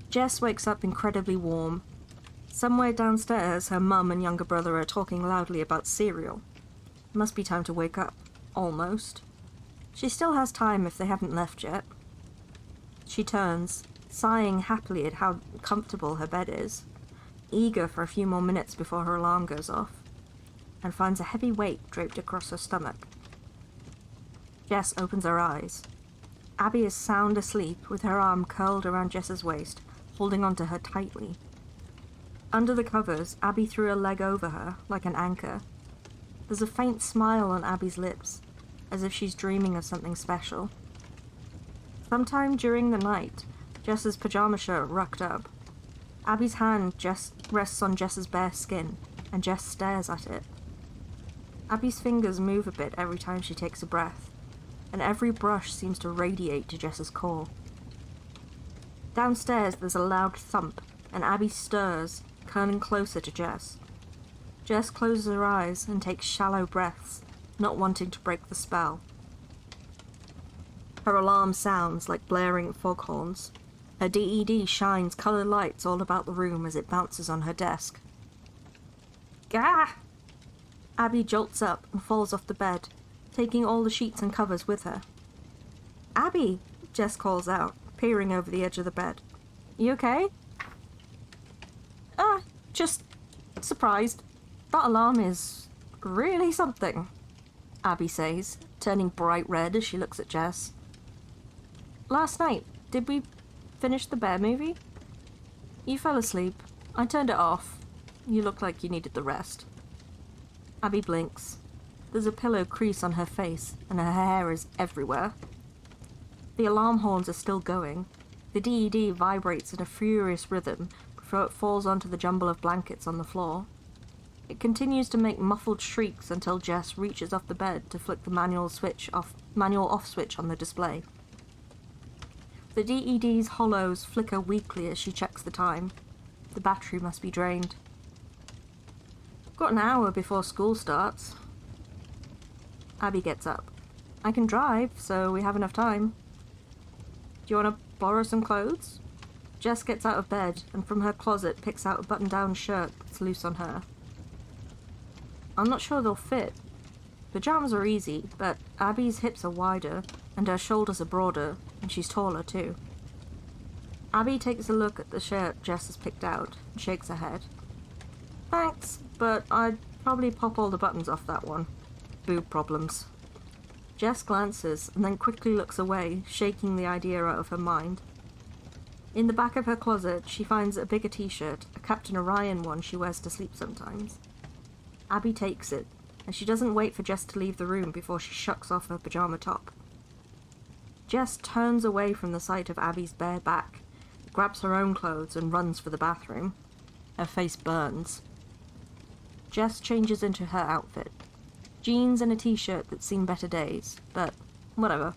Jess wakes up incredibly warm. Somewhere downstairs, her mum and younger brother are talking loudly about cereal. Must be time to wake up. Almost. She still has time if they haven't left yet. She turns, sighing happily at how comfortable her bed is, eager for a few more minutes before her alarm goes off, and finds a heavy weight draped across her stomach. Jess opens her eyes. Abby is sound asleep, with her arm curled around Jess's waist, holding onto her tightly. Under the covers, Abby threw a leg over her, like an anchor. There's a faint smile on Abby's lips, as if she's dreaming of something special. Sometime during the night, Jess's pajama shirt rucked up. Abby's hand rests on Jess's bare skin, and Jess stares at it. Abby's fingers move a bit every time she takes a breath, and every brush seems to radiate to Jess's core. Downstairs there's a loud thump, and Abby stirs, curling closer to Jess. Jess closes her eyes and takes shallow breaths, not wanting to break the spell. Her alarm sounds like blaring foghorns. Her DED shines coloured lights all about the room as it bounces on her desk. Gah! Abby jolts up and falls off the bed, taking all the sheets and covers with her. Abby! Jess calls out, peering over the edge of the bed. You okay? Just surprised. That alarm is really something, Abby says, turning bright red as she looks at Jess. Last night, did we finish the bear movie? You fell asleep. I turned it off. You looked like you needed the rest. Abby blinks. There's a pillow crease on her face, and her hair is everywhere. The alarm horns are still going. The DED vibrates in a furious rhythm before it falls onto the jumble of blankets on the floor. It continues to make muffled shrieks until Jess reaches off the bed to flick the manual off switch on the display. The DED's hollows flicker weakly as she checks the time. The battery must be drained. Got an hour before school starts. Abby gets up. I can drive, so we have enough time. Do you want to borrow some clothes? Jess gets out of bed and from her closet picks out a button-down shirt that's loose on her. I'm not sure they'll fit. Pajamas are easy, but Abby's hips are wider and her shoulders are broader, and she's taller too. Abby takes a look at the shirt Jess has picked out and shakes her head. Thanks, but I'd probably pop all the buttons off that one. Boob problems. Jess glances and then quickly looks away, shaking the idea out of her mind. In the back of her closet, she finds a bigger t-shirt, a Captain Orion one she wears to sleep sometimes. Abby takes it, and she doesn't wait for Jess to leave the room before she shucks off her pajama top. Jess turns away from the sight of Abby's bare back, grabs her own clothes and runs for the bathroom. Her face burns. Jess changes into her outfit. Jeans and a t-shirt that's seen better days, but whatever.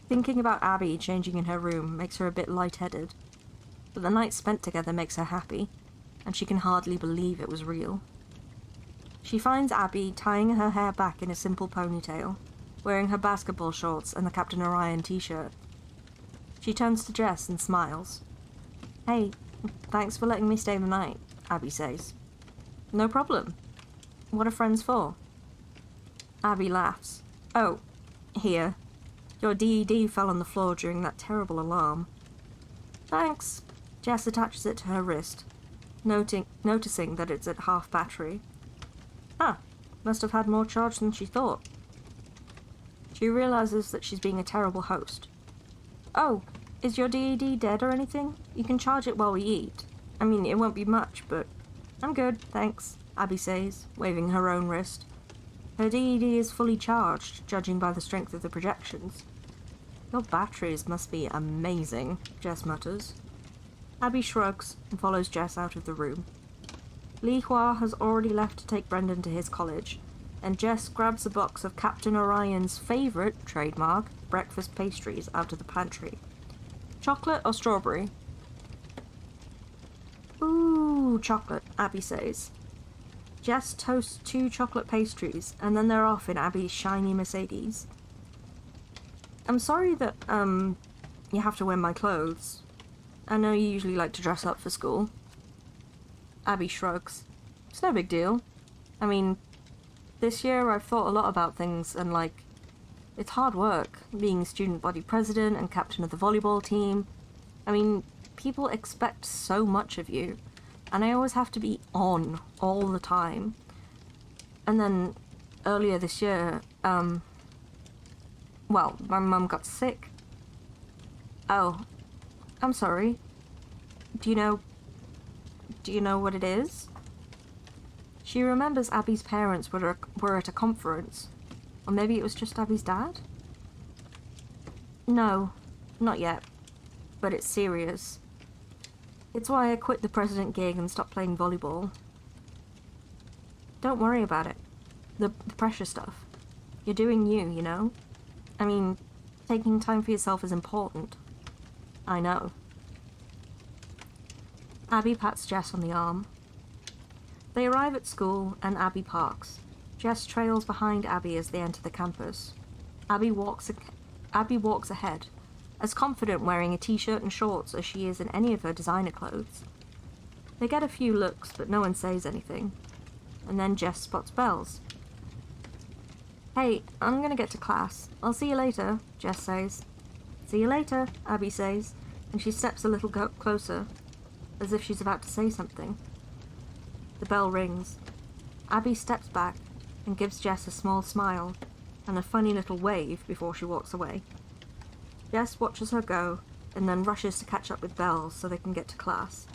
Thinking about Abby changing in her room makes her a bit lightheaded, but the night spent together makes her happy, and she can hardly believe it was real. She finds Abby tying her hair back in a simple ponytail, wearing her basketball shorts and the Captain Orion t-shirt. She turns to Jess and smiles. Hey, thanks for letting me stay the night, Abby says. No problem. What are friends for? Abby laughs. Oh, here. Your DED fell on the floor during that terrible alarm. Thanks. Jess attaches it to her wrist, noticing that it's at half battery. Must have had more charge than she thought. She realizes that she's being a terrible host. Oh, is your DED dead or anything? You can charge it while we eat. I mean, it won't be much, but I'm good, thanks, Abby says, waving her own wrist. Her DED is fully charged, judging by the strength of the projections. Your batteries must be amazing, Jess mutters. Abby shrugs and follows Jess out of the room. Li Hua has already left to take Brendan to his college, and Jess grabs a box of Captain Orion's favourite, trademark, breakfast pastries out of the pantry. Chocolate or strawberry? Ooh, chocolate, Abby says. Jess toasts 2 chocolate pastries, and then they're off in Abby's shiny Mercedes. I'm sorry that, you have to wear my clothes. I know you usually like to dress up for school. Abby shrugs. It's no big deal. I mean, this year I've thought a lot about things and, like, it's hard work, being student body president and captain of the volleyball team. I mean, people expect so much of you, and I always have to be on all the time. And then, earlier this year, well, my mum got sick. Oh, I'm sorry. Do you know what it is? She remembers Abby's parents were at a conference. Or maybe it was just Abby's dad? No, not yet. But it's serious. It's why I quit the president gig and stopped playing volleyball. Don't worry about it. The pressure stuff. You're doing you, you know? I mean, taking time for yourself is important. I know. Abby pats Jess on the arm. They arrive at school and Abby parks. Jess trails behind Abby as they enter the campus. Abby walks ahead, as confident wearing a t-shirt and shorts as she is in any of her designer clothes. They get a few looks, but no one says anything. And then Jess spots Bells. Hey, I'm gonna get to class. I'll see you later, Jess says. See you later, Abby says, and she steps a little closer, as if she's about to say something. The bell rings. Abby steps back and gives Jess a small smile and a funny little wave before she walks away. Jess watches her go and then rushes to catch up with Bells so they can get to class.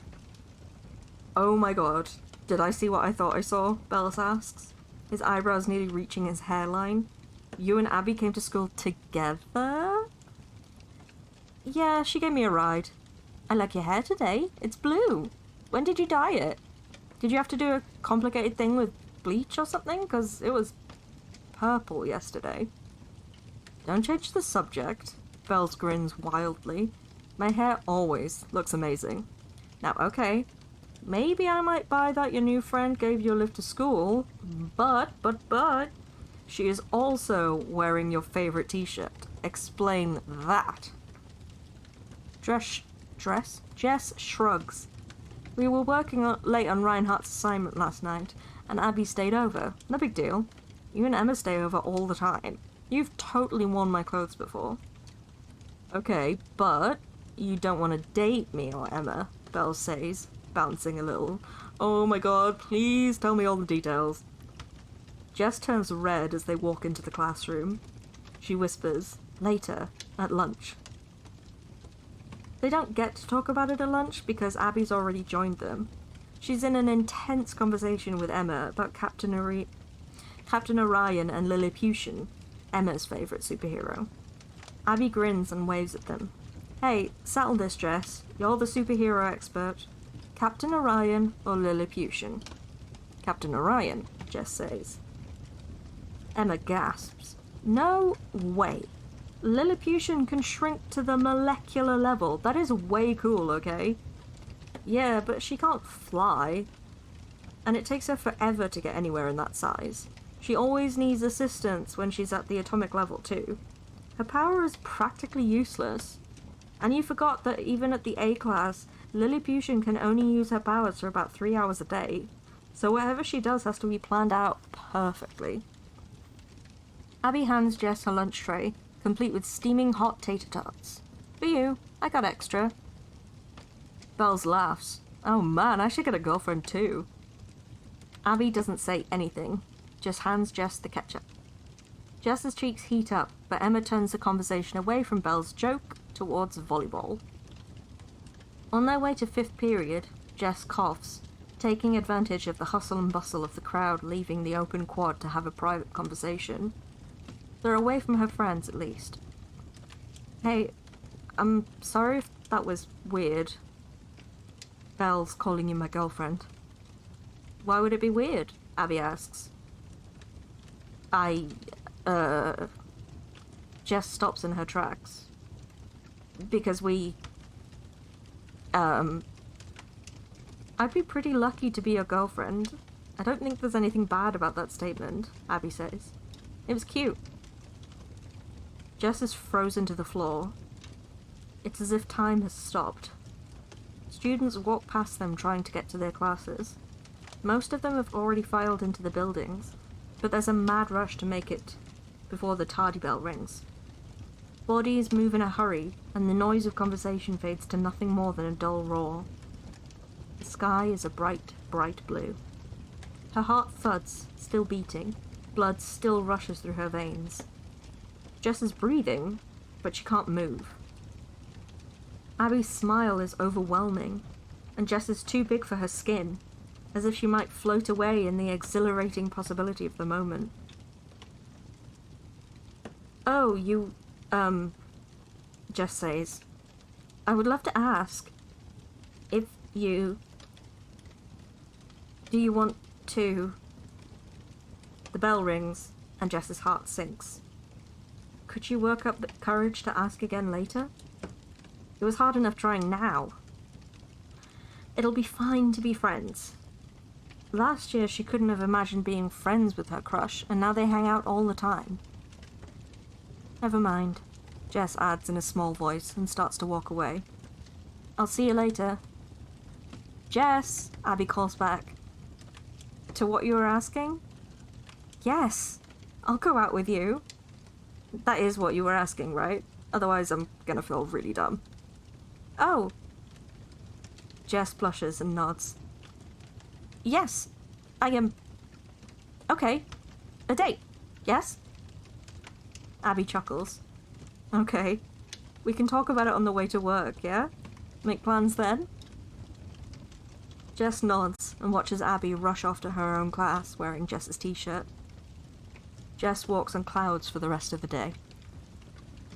Oh my god, did I see what I thought I saw? Bells asks, his eyebrows nearly reaching his hairline. You and Abby came to school together? Yeah, she gave me a ride. I like your hair today. It's blue. When did you dye it? Did you have to do a complicated thing with bleach or something? Because it was purple yesterday. Don't change the subject. Bells grins wildly. My hair always looks amazing. Now, okay, maybe I might buy that your new friend gave you a lift to school, but, she is also wearing your favorite t-shirt. Explain that. Jess shrugs. We were working late on Reinhardt's assignment last night, and Abby stayed over. No big deal. You and Emma stay over all the time. You've totally worn my clothes before. Okay, but you don't want to date me or Emma, Bells says, bouncing a little. Oh my god, please tell me all the details. Jess turns red as they walk into the classroom. She whispers, later, at lunch. They don't get to talk about it at lunch because Abby's already joined them. She's in an intense conversation with Emma about Captain Orion and Lilliputian, Emma's favourite superhero. Abby grins and waves at them. Hey, settle this, Jess. You're the superhero expert. Captain Orion or Lilliputian? Captain Orion, Jess says. Emma gasps. No way. Lilliputian can shrink to the molecular level. That is way cool, okay? Yeah, but she can't fly. And it takes her forever to get anywhere in that size. She always needs assistance when she's at the atomic level, too. Her power is practically useless. And you forgot that even at the A class, Lilliputian can only use her powers for about 3 hours a day. So whatever she does has to be planned out perfectly. Abby hands Jess her lunch tray, complete with steaming hot tater tots. For you, I got extra. Bells laughs. Oh man, I should get a girlfriend too. Abby doesn't say anything, just hands Jess the ketchup. Jess's cheeks heat up, but Emma turns the conversation away from Belle's joke towards volleyball. On their way to 5th period, Jess coughs, taking advantage of the hustle and bustle of the crowd leaving the open quad to have a private conversation. They're away from her friends, at least. Hey, I'm sorry if that was weird. Belle's calling you my girlfriend. Why would it be weird? Abby asks. Jess stops in her tracks. Because I'd be pretty lucky to be your girlfriend. I don't think there's anything bad about that statement, Abby says. It was cute. Jess is frozen to the floor. It's as if time has stopped. Students walk past them trying to get to their classes. Most of them have already filed into the buildings, but there's a mad rush to make it before the tardy bell rings. Bodies move in a hurry, and the noise of conversation fades to nothing more than a dull roar. The sky is a bright, bright blue. Her heart thuds, still beating. Blood still rushes through her veins. Jess is breathing, but she can't move. Abby's smile is overwhelming, and Jess is too big for her skin, as if she might float away in the exhilarating possibility of the moment. "Oh, you, Jess says. "I would love to ask if you... do you want to..." The bell rings, and Jess's heart sinks. Could she work up the courage to ask again later? It was hard enough trying now. It'll be fine to be friends. Last year she couldn't have imagined being friends with her crush, and now they hang out all the time. "Never mind," Jess adds in a small voice and starts to walk away. "I'll see you later." "Jess," Abby calls back. "To what you were asking?" "Yes, I'll go out with you." "That is what you were asking, right? Otherwise I'm gonna feel really dumb." "Oh." Jess blushes and nods. "Yes, I am... okay, a date, yes?" Abby chuckles. "Okay, we can talk about it on the way to work, yeah? Make plans then?" Jess nods and watches Abby rush off to her own class wearing Jess's t-shirt. Jess walks on clouds for the rest of the day.